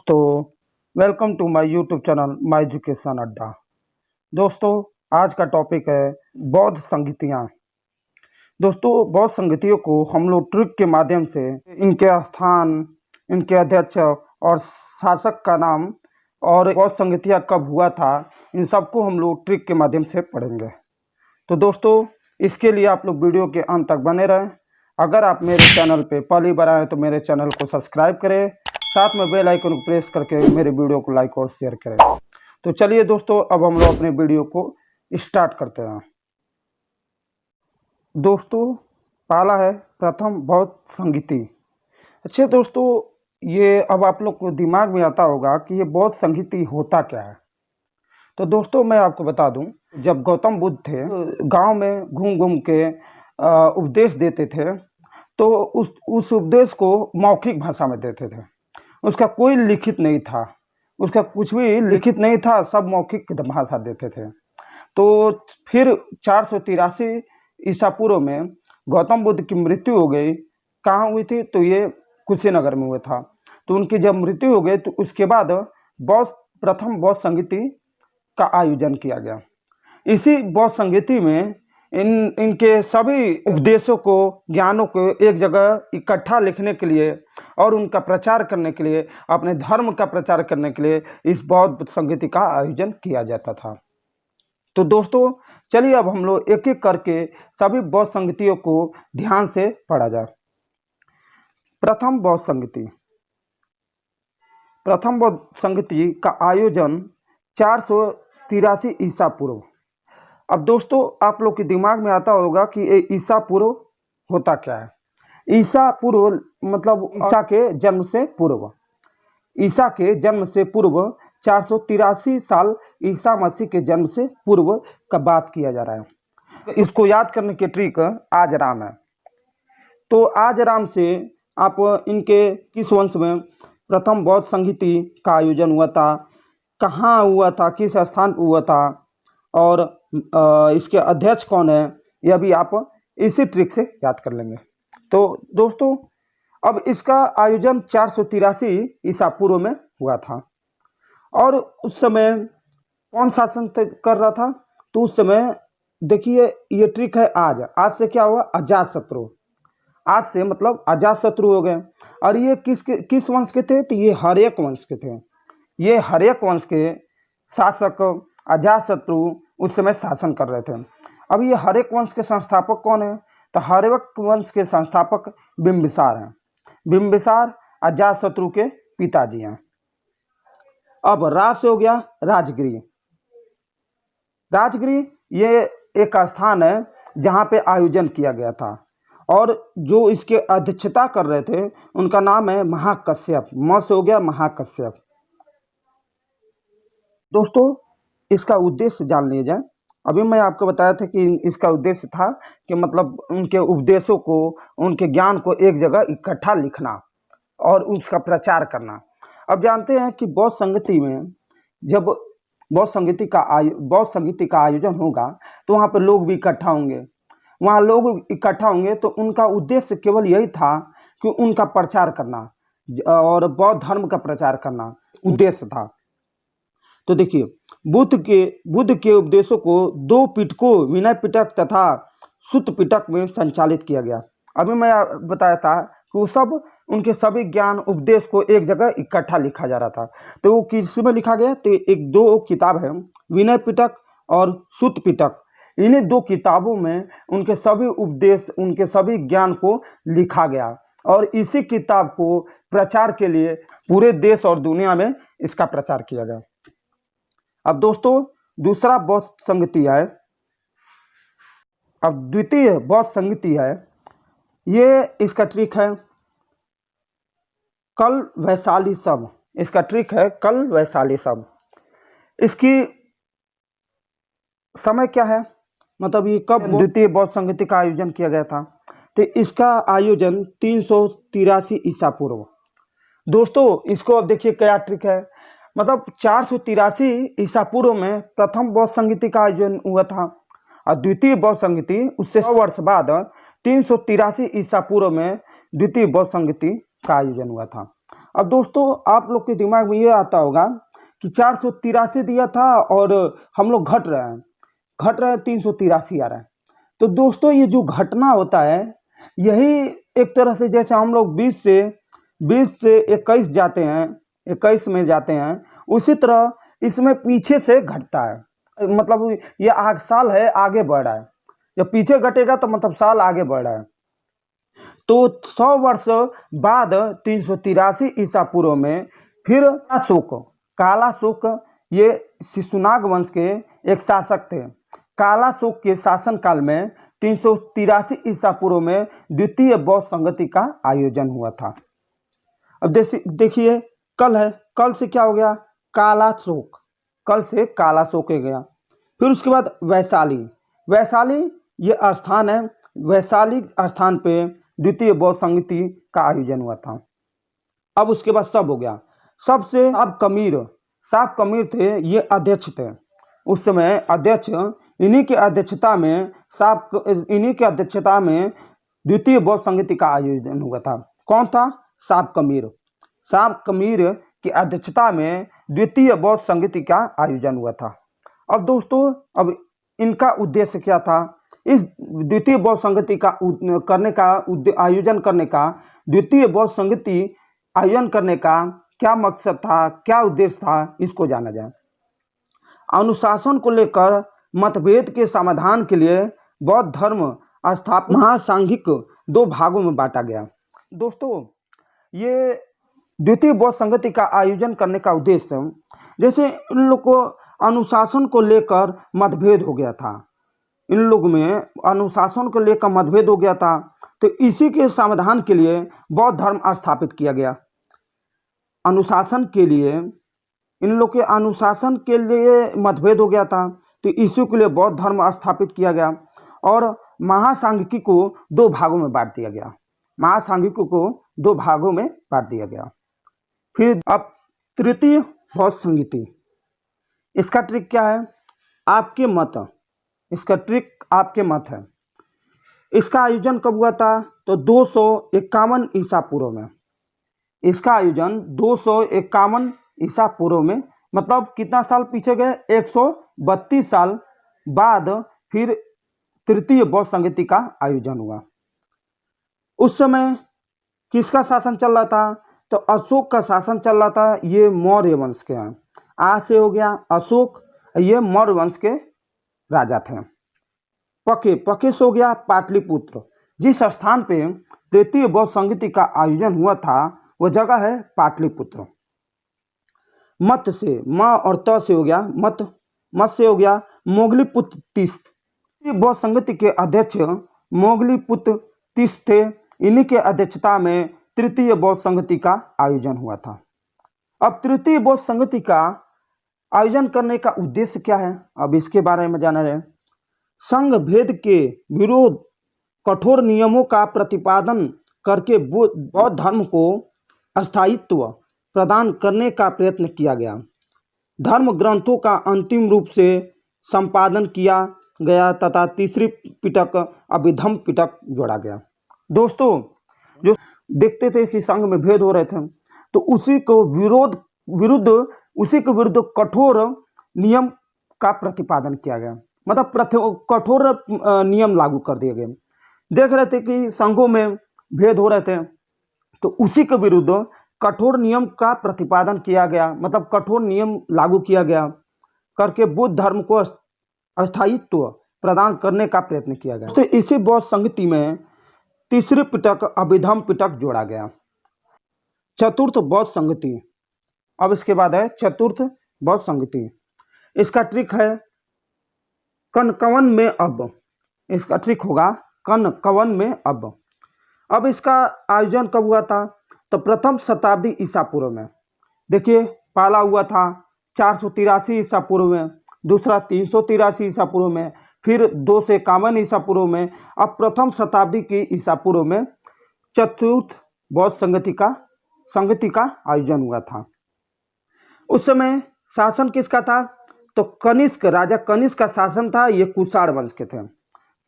तो welcome to my YouTube channel my education Adda. दोस्तों, आज का टॉपिक है बौद्ध संगीतियाँ। दोस्तों, बौद्ध संगीतियों को हम लोग ट्रिक के माध्यम से इनके स्थान, इनके अध्यक्ष और शासक का नाम और बौद्ध संगीतियाँ कब हुआ था, इन सबको हम लोग ट्रिक के माध्यम से पढ़ेंगे। तो दोस्तों, इसके लिए आप लोग वीडियो के अंत तक बने रहें। अगर आप मेरे चैनल पे पहली बार आए तो मेरे चैनल को सब्सक्राइब करें, साथ में बेल आइकन को प्रेस करके मेरे वीडियो को लाइक और शेयर करें। तो चलिए दोस्तों, अब हम लोग अपने वीडियो को स्टार्ट करते हैं। दोस्तों, पहला है प्रथम बौद्ध संगीति। अच्छे दोस्तों, ये अब आप लोग को दिमाग में आता होगा कि ये बौद्ध संगीति होता क्या है। तो दोस्तों, मैं आपको बता दूं, जब गौतम बुद्ध थे गांव में घूम घूम के उपदेश देते थे, तो उस उपदेश को मौखिक भाषा में देते थे। उसका कोई लिखित नहीं था, उसका कुछ भी लिखित नहीं था, सब मौखिक भाषा देते थे। तो फिर 483 ईसा पूर्व में गौतम बुद्ध की मृत्यु हो गई। कहाँ हुई थी? तो ये कुशीनगर में हुआ था। तो उनकी जब मृत्यु हो गई तो उसके बाद प्रथम बौद्ध संगीति का आयोजन किया गया। इसी बौद्ध संगीति में इनके सभी उपदेशों को, ज्ञानों को एक जगह इकट्ठा लिखने के लिए और उनका प्रचार करने के लिए, अपने धर्म का प्रचार करने के लिए इस बौद्ध संगीति का आयोजन किया जाता था। तो दोस्तों, चलिए अब हम लोग एक एक करके सभी बौद्ध संगीतियों को ध्यान से पढ़ा जाए। प्रथम बौद्ध संगीति। प्रथम बौद्ध संगीति का आयोजन 483 ईसा पूर्व। अब दोस्तों, आप लोग के दिमाग में आता होगा कि ये ईसा पूर्व होता क्या है। ईसा पूर्व मतलब ईसा के जन्म से पूर्व। ईसा के जन्म से पूर्व 483 साल ईसा मसीह के जन्म से पूर्व का बात किया जा रहा है। इसको याद करने की ट्रिक आज राम है। तो आज राम से आप इनके किस वंश में प्रथम बौद्ध संगीति का आयोजन हुआ था, कहाँ हुआ था, किस स्थान पर हुआ था और इसके अध्यक्ष कौन है, यह भी आप इसी ट्रिक से याद कर लेंगे। तो दोस्तों, अब इसका आयोजन 483 ईसा पूर्व में हुआ था। और उस समय कौन शासन कर रहा था? तो उस समय देखिए, ये ट्रिक है आज से क्या हुआ? अजातशत्रु। आज से मतलब अजातशत्रु हो गए। और ये किस वंश के थे? तो ये हर्यक वंश के थे। ये हर्यक वंश के शासक अजातशत्रु उस समय शासन कर रहे थे। अब ये हर्यक वंश के संस्थापक कौन है? तो हर्यक वंश के संस्थापक बिंबिसार हैं। बिंबिसार अजातशत्रु के पिताजी हैं। अब राज हो गया राजगिरी। राजगिरी ये एक स्थान है जहाँ पे आयोजन किया गया था और जो इसके अध्यक्षता कर रहे थे उनका नाम है महाकश्यप। से हो गया महाकश्यप। दोस्तों, इसका उद्देश्य जान लिया जाए। अभी मैं आपको बताया था कि इसका उद्देश्य था कि मतलब उनके उपदेशों को, उनके ज्ञान को एक जगह इकट्ठा लिखना और उसका प्रचार करना। अब जानते हैं कि बौद्ध संगीति में जब बौद्ध संगीति का आयोजन होगा तो वहाँ पर लोग भी इकट्ठा होंगे। वहाँ लोग इकट्ठा होंगे तो उनका उद्देश्य केवल यही था कि उनका प्रचार करना और बौद्ध धर्म का प्रचार करना उद्देश्य था। तो देखिए, बुद्ध के उपदेशों को 2 पिटकों, विनय पिटक तथा सुत्त पिटक में संचालित किया गया। अभी मैं बताया था कि वो सब उनके सभी ज्ञान उपदेश को एक जगह इकट्ठा लिखा जा रहा था। तो वो किस में लिखा गया? तो 2 किताब है, विनय पिटक और सुत्त पिटक। इन्हीं 2 किताबों में उनके सभी उपदेश, उनके सभी ज्ञान को लिखा गया और इसी किताब को प्रचार के लिए पूरे देश और दुनिया में इसका प्रचार किया गया। अब दोस्तों, दूसरा बौद्ध संगीति है। अब द्वितीय बौद्ध संगीति है। ये इसका ट्रिक है कल वैशाली सब। इसका ट्रिक है कल वैशाली सब। इसकी समय क्या है, मतलब ये कब द्वितीय बौद्ध संगीति का आयोजन किया गया था? तो इसका आयोजन 383 ईसा पूर्व। दोस्तों, इसको अब देखिए क्या ट्रिक है। मतलब 483 ईसा पूर्व में प्रथम बौद्ध संगीति का आयोजन हुआ था और द्वितीय बौद्ध संगीति उससे 100 वर्ष बाद 383 ईसा पूर्व में द्वितीय बौद्ध संगीति का आयोजन हुआ था। अब दोस्तों आप लोग के दिमाग में ये आता होगा कि 483 दिया था और हम लोग घट रहे हैं 383 आ रहा है। तो दोस्तों ये जो घटना होता है यही एक तरह से जैसे हम लोग 20 से 21 जाते हैं, 21 में जाते हैं, उसी तरह इसमें पीछे से घटता है। मतलब ये साल है आगे बढ़ रहा है, जब पीछे घटेगा तो मतलब साल आगे बढ़ रहा है। तो 100 वर्ष बाद 383 ईसा पूर्व में फिर काला शोक ये शिशुनाग वंश के एक शासक थे। काला शोक के शासन काल में 383 ईसा पूर्व में द्वितीय बौद्ध संगति का आयोजन हुआ था। अब देखिए कल से क्या हो गया, काला शोक, कल से काला शोक हो गया। फिर उसके बाद वैशाली ये स्थान है, वैशाली स्थान पे द्वितीय बौद्ध संगति का आयोजन हुआ था। अब उसके बाद सब हो गया। सबसे साब कमीर थे, ये अध्यक्ष थे उस समय, अध्यक्ष इन्हीं की अध्यक्षता में द्वितीय बौद्ध संगति का आयोजन हुआ था। कौन था? साब कमीर की अध्यक्षता में द्वितीय बौद्ध संगति का आयोजन हुआ था। अब दोस्तों अब इनका उद्देश्य क्या था? इस द्वितीय बौद्ध संगति का आयोजन करने का द्वितीय बौद्ध संगति आयोजन करने का क्या मकसद था, क्या उद्देश्य था, इसको जाना जाए। अनुशासन को लेकर मतभेद के समाधान के लिए बौद्ध धर्म स्थापना महासांघिक 2 भागों में बांटा गया। दोस्तों ये द्वितीय बौद्ध संगति का आयोजन करने का उद्देश्य, जैसे इन लोग को अनुशासन को लेकर मतभेद हो गया था, इन लोग में अनुशासन को लेकर मतभेद हो गया था, तो इसी के समाधान के लिए बौद्ध धर्म स्थापित किया गया। अनुशासन के लिए इन लोग के अनुशासन के लिए मतभेद हो गया था, तो इसी के लिए बौद्ध धर्म स्थापित किया गया और महासांघिकी को 2 भागों में बांट दिया गया। फिर अब तृतीय बौद्ध संगति, इसका ट्रिक क्या है? आपके मत है। इसका आयोजन कब हुआ था? तो 251 ईसा पूर्व में। इसका आयोजन 251 ईसा पूर्व में, मतलब कितना साल पीछे गए? 132 साल बाद फिर तृतीय बौद्ध संगति का आयोजन हुआ। उस समय किसका शासन चल रहा था? तो अशोक का शासन चल रहा था। ये मौर्य वंश के हैं। आज से हो गया अशोक, ये मौर्य वंश के राजा थे। पकेश हो गया पाटलिपुत्र। जिस स्थान पे तृतीय बौद्ध संगति का आयोजन हुआ था वो जगह है पाटलिपुत्र। मत से म और त से हो गया मत से हो गया मोगलीपुत्र तीस्त। बौद्ध संगति के अध्यक्ष मोगलीपुत्र तीस्त थे। इन्हीं के अध्यक्षता में तृतीय बौद्ध संगति का आयोजन हुआ था। अब तृतीय बौद्ध संगति का आयोजन करने का उद्देश्य क्या है, अब इसके बारे में जाना जाए। संघ भेद के विरोध कठोर नियमों का प्रतिपादन करके बौद्ध धर्म को स्थायित्व प्रदान करने का प्रयत्न किया गया। धर्म ग्रंथों का अंतिम रूप से संपादन किया गया तथा तीसरी पिटक अभिधम्म पिटक जोड़ा गया। दोस्तों जो देखते थे कि संघ में भेद हो रहे थे, तो उसी के विरुद्ध कठोर नियम का प्रतिपादन किया गया, मतलब कठोर नियम लागू कर दिए गए। देख रहे थे कि संघों में भेद हो रहे थे, तो उसी के विरुद्ध कठोर नियम का प्रतिपादन किया गया, मतलब कठोर नियम लागू किया गया करके बुद्ध धर्म को स्थायित्व प्रदान करने का प्रयत्न किया गया। तो इसी बौद्ध संगति में तीसरी पिटक अभिधम्म पिटक जोड़ा गया। चतुर्थ बौद्ध संगति, अब इसके बाद है चतुर्थ बौद्ध संगति। इसका ट्रिक है कनकवन में अब। इसका ट्रिक होगा कनकवन में अब। अब इसका आयोजन कब हुआ था? तो प्रथम शताब्दी ईसा पूर्व में। देखिए पहला हुआ था 483 ईसा पूर्व में, दूसरा 383 ईसा पूर्व में, फिर 251 ईसा पूर्व में। अब प्रथम शताब्दी की ईसा पूर्व में चतुर्थ बौद्ध संगति का आयोजन हुआ था। उस समय शासन किसका था? तो कनिष्क, राजा कनिष्क का शासन था। ये कुषाण वंश के थे।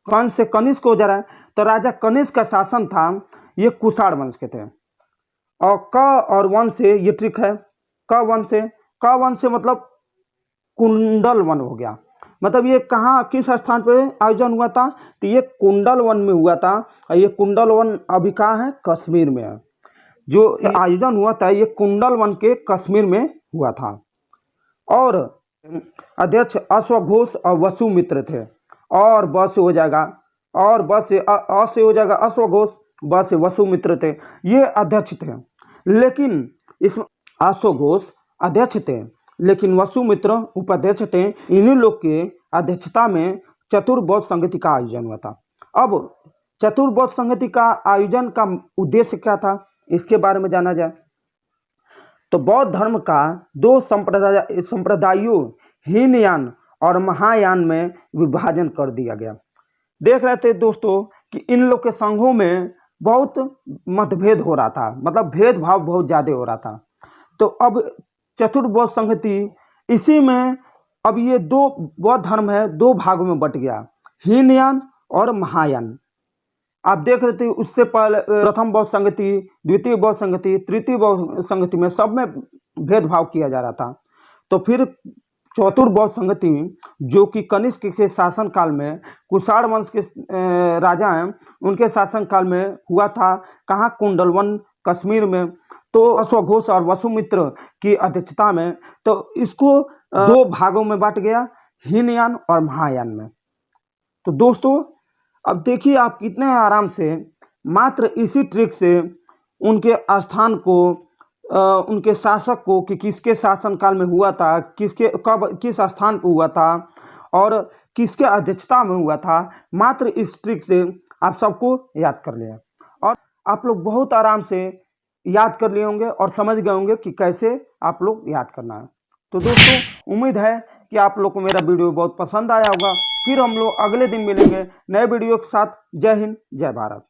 कौन से कनिष्क हो जा रहा है? तो राजा कनिष्क का शासन था, ये कुषाण वंश के थे। और क और वन से ये ट्रिक है, क वन से मतलब कुंडल वन हो गया। मतलब ये कहाँ किस स्थान पे आयोजन हुआ था, तो ये कुंडल वन में हुआ था। और ये कुंडल वन अभी कहाँ है, कश्मीर में है। जो आयोजन हुआ था ये कुंडल वन के कश्मीर में हुआ था। और अध्यक्ष अश्वघोष और वसुमित्र थे। और ब से हो जाएगा, और ब से अ से हो जाएगा अश्वघोष, ब से वसुमित्र थे, ये अध्यक्ष थे। लेकिन इसमें अश्वघोष अध्यक्ष थे लेकिन वसुमित्र उपाध्यक्ष थे। इन्हीं लोग के अध्यक्षता में चतुर्बौद्ध संगति का आयोजन हुआ था। अब चतुर्बौद्ध संगति का आयोजन का उद्देश्य क्या था, इसके बारे में जाना जाए तो बौद्ध धर्म का दो संप्रदायों हीनयान और महायान में विभाजन कर दिया गया। देख रहे थे दोस्तों कि इन लोग के संघों में बहुत मतभेद हो रहा था, मतलब भेदभाव बहुत ज़्यादा हो रहा था। तो अब चतुर्बौद्ध संगति इसी में, अब ये दो बौद्ध धर्म है, दो भागों में बट गया, हीनयान और महायान। आप देख रहे थे उससे पहले प्रथम बौद्ध संगति, द्वितीय बौद्ध संगति, तृतीय बौद्ध संगति में सब में भेदभाव किया जा रहा था। तो फिर चतुर्बौद्ध संगति जो कि कनिष्क के शासन काल में, कुषाण वंश के राजा हैं उनके शासन काल में हुआ था। कहाँ, कुंडलवन कश्मीर में। तो अश्वघोष और वसुमित्र की अध्यक्षता में, तो इसको दो भागों में बांट गया, हीनयान और महायान में। तो दोस्तों अब देखिए आप कितने आराम से मात्र इसी ट्रिक से उनके स्थान को, उनके शासक को कि किसके शासनकाल में हुआ था, किसके कब किस स्थान पर हुआ था और किसके अध्यक्षता में हुआ था, मात्र इस ट्रिक से आप सबको याद कर लिया। और आप लोग बहुत आराम से याद कर लिए होंगे और समझ गए होंगे कि कैसे आप लोग याद करना है। तो दोस्तों उम्मीद है कि आप लोग को मेरा वीडियो बहुत पसंद आया होगा। फिर हम लोग अगले दिन मिलेंगे नए वीडियो के साथ। जय हिंद, जय भारत।